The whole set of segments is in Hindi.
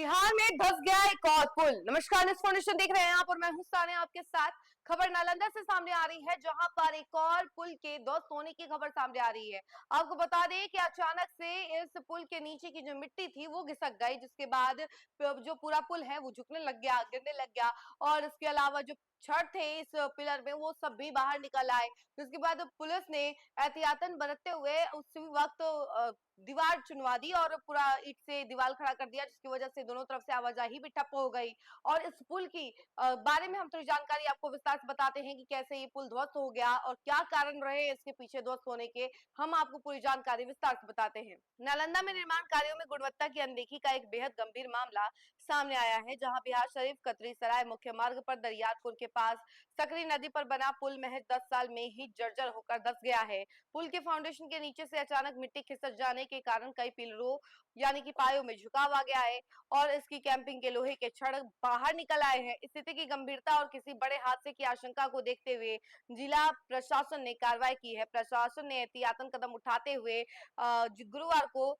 बिहार में धंस गया एक और पुल। नमस्कार, न्यूज़ फाउंडेशन देख रहे हैं आप और मैं हूं सानिया आपके साथ। खबर नालंदा से सामने आ रही है, जहां पर एक और पुल के ध्वस्त होने की खबर सामने आ रही है। आपको बता दें कि अचानक से इस पुल के नीचे की जो मिट्टी थी वो घिसक गई, जिसके बाद जो पूरा पुल है वो झुकने लग गया, गिरने लग गया। और इसके अलावा जो छड़ थे इस पिलर में वो सब भी बाहर निकल आए। जिसके बाद पुलिस ने एहतियातन बरतते हुए उस वक्त दीवार चुनवा दी और पूरा ईंट से दीवार खड़ा कर दिया, जिसकी वजह से दोनों तरफ से आवाजाही भी ठप हो गई। और इस पुल की बारे में हम थोड़ी जानकारी आपको विस्तार से बताते हैं कि कैसे ये पुल ध्वस्त हो गया और क्या कारण रहे इसके पीछे ध्वस्त होने के। हम आपको पूरी जानकारी विस्तार से बताते हैं। नालंदा में निर्माण कार्यों में गुणवत्ता की अनदेखी का एक बेहद गंभीर मामला सामने आया है, जहां बिहार शरीफ कतरी सराय मुख्य मार्ग पर दरियापुर के पास सकरी नदी पर बना पुल महज 10 साल में ही जर्जर होकर धंस गया है। पुल के फाउंडेशन के नीचे से अचानक मिट्टी खिसक जाने के कारण कई पिलरों यानी कि पायों में झुकाव आ गया है और इसकी कैंपिंग के लोहे के छड़ बाहर निकल आए हैं। स्थिति की गंभीरता और किसी बड़े हादसे की आशंका को देखते हुए जिला प्रशासन ने कार्रवाई की है। प्रशासन ने एहतियातन कदम उठाते हुए गुरुवार को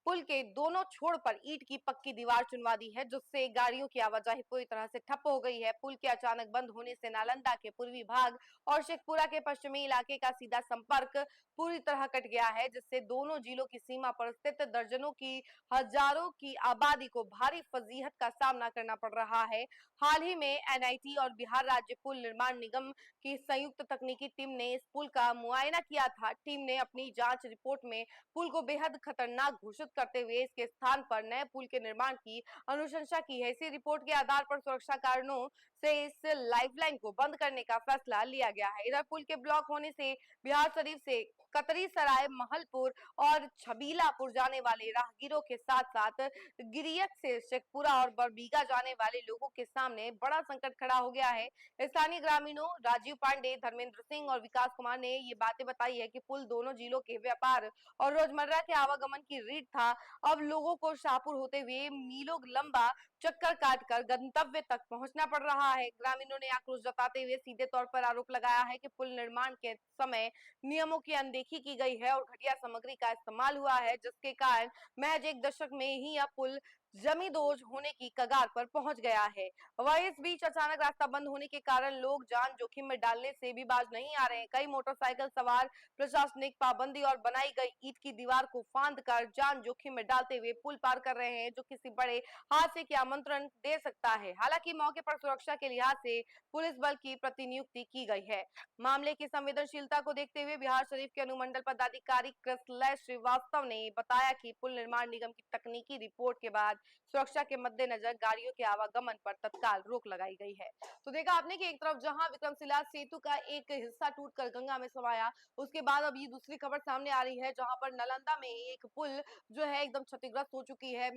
पुल के दोनों छोर पर ईंट की पक्की दीवार चुनवा दी है, जिससे गाड़ियों की आवाजाही पूरी तरह से ठप हो गई है। पुल के अचानक बंद होने से नालंदा के पूर्वी भाग और शेखपुरा के पश्चिमी इलाके का सीधा संपर्क पूरी तरह कट गया है, जिससे दोनों जिलों की सीमा पर स्थित दर्जनों की हजारों की आबादी को भारी फजीहत का सामना करना पड़ रहा है। हाल ही में एनआईटी और बिहार राज्य पुल निर्माण निगम की संयुक्त तकनीकी टीम ने इस पुल का मुआयना किया था। टीम ने अपनी जांच रिपोर्ट में पुल को बेहद खतरनाक घोषित करते हुए इसके स्थान पर नए पुल के निर्माण की अनुशंसा की है। इसी रिपोर्ट के आधार पर सुरक्षा कारणों से इस लाइफलाइन को बंद करने का फैसला लिया गया है। इधर पुल के ब्लॉक होने से बिहार शरीफ से कतरी सराय महलपुर और छबीलापुर जाने वाले राहगीरों के साथ साथ गिरियक से शेखपुरा और बरबीघा जाने वाले लोगों के सामने बड़ा संकट खड़ा हो गया है। स्थानीय ग्रामीणों राजीव पांडे, धर्मेंद्र सिंह और विकास कुमार ने ये बातें बताई है कि पुल दोनों जिलों के व्यापार और रोजमर्रा के आवागमन की रीढ़ था। अब लोगों को शाहपुर होते हुए मीलों लंबा चक्कर काटकर गंतव्य तक पहुंचना पड़ रहा है। ग्रामीणों ने आक्रोश जताते हुए सीधे तौर पर आरोप लगाया है कि पुल निर्माण के समय नियमों की अनदेखी की गई है और घटिया सामग्री का इस्तेमाल हुआ है, जिसके कारण महज एक दशक में ही यह पुल जमींदोज होने की कगार पर पहुंच गया है। वह इस बीच अचानक रास्ता बंद होने के कारण लोग जान जोखिम में डालने से भी बाज नहीं आ रहे हैं। कई मोटरसाइकिल सवार प्रशासनिक पाबंदी और बनाई गई ईंट की दीवार को फांद कर जान जोखिम में डालते हुए पुल पार कर रहे हैं, जो किसी बड़े हादसे के आमंत्रण दे सकता है। हालांकि मौके पर सुरक्षा के लिहाज से पुलिस बल की प्रतिनियुक्ति की गई है। मामले की संवेदनशीलता को देखते हुए बिहार शरीफ के अनुमंडल पदाधिकारी कृष्णलय श्रीवास्तव ने बताया कि पुल निर्माण निगम की तकनीकी रिपोर्ट के बाद सुरक्षा के मद्देनजर गाड़ियों के आवागमन पर तत्काल रोक लगाई गई है। तो देखा आपने कि एक तरफ जहां विक्रमशिला सेतु का एक हिस्सा टूटकर गंगा में समाया, उसके बाद अब ये दूसरी खबर सामने आ रही है, जहां पर नालंदा में एक पुल जो है एकदम क्षतिग्रस्त हो चुकी है।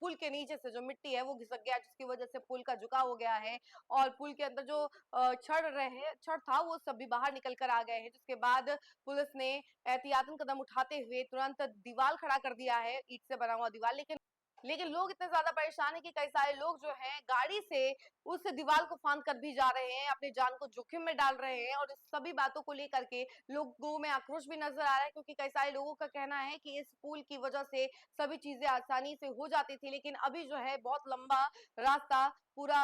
पुल के नीचे से जो मिट्टी है वो घिसक गया, जिसकी वजह से पुल का झुकाव हो गया है और पुल के अंदर जो छड़ था वो सब भी बाहर निकल कर आ गए हैं। जिसके बाद पुलिस ने एहतियातन कदम उठाते हुए तुरंत दीवार खड़ा कर दिया है, ईंट से बना हुआ दीवार। लेकिन लोग इतने ज्यादा परेशान है कि कई सारे लोग जो हैं गाड़ी से उस दीवार को फांद कर भी जा रहे हैं, अपनी जान को जोखिम में डाल रहे हैं। और इस सभी बातों को लेकर के लोगों में आक्रोश भी नजर आ रहा है, क्योंकि कई सारे लोगों का कहना है कि इस पुल की वजह से सभी चीजें आसानी से हो जाती थी, लेकिन अभी जो है बहुत लंबा रास्ता पूरा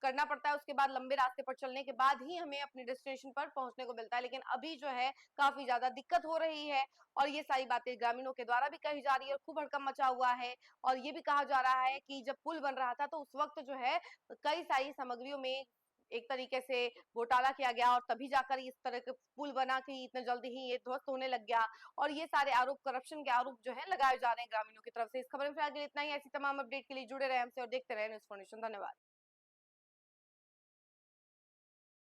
करना पड़ता है। उसके बाद लंबे रास्ते पर चलने के बाद ही हमें अपने डेस्टिनेशन पर पहुंचने को मिलता है, लेकिन अभी जो है काफी ज्यादा दिक्कत हो रही है। और ये सारी बातें ग्रामीणों के द्वारा भी कही जा रही है और खूब हड़कंप मचा हुआ है। और ये भी कहा जा रहा है कि जब पुल बन रहा था तो उस वक्त जो है कई सारी सामग्रियों में एक तरीके से घोटाला किया गया और तभी जाकर इस तरह के पुल बना कि इतने जल्दी ही ये ध्वस्त होने लग गया। और ये सारे आरोप, करप्शन के आरोप जो है लगाए जा रहे हैं ग्रामीणों की तरफ से। इस खबर में फिलहाल इतना ही। ऐसी तमाम अपडेट के लिए जुड़े रहे हमसे और देखते रहे न्यूज़ फाउंडेशन। धन्यवाद।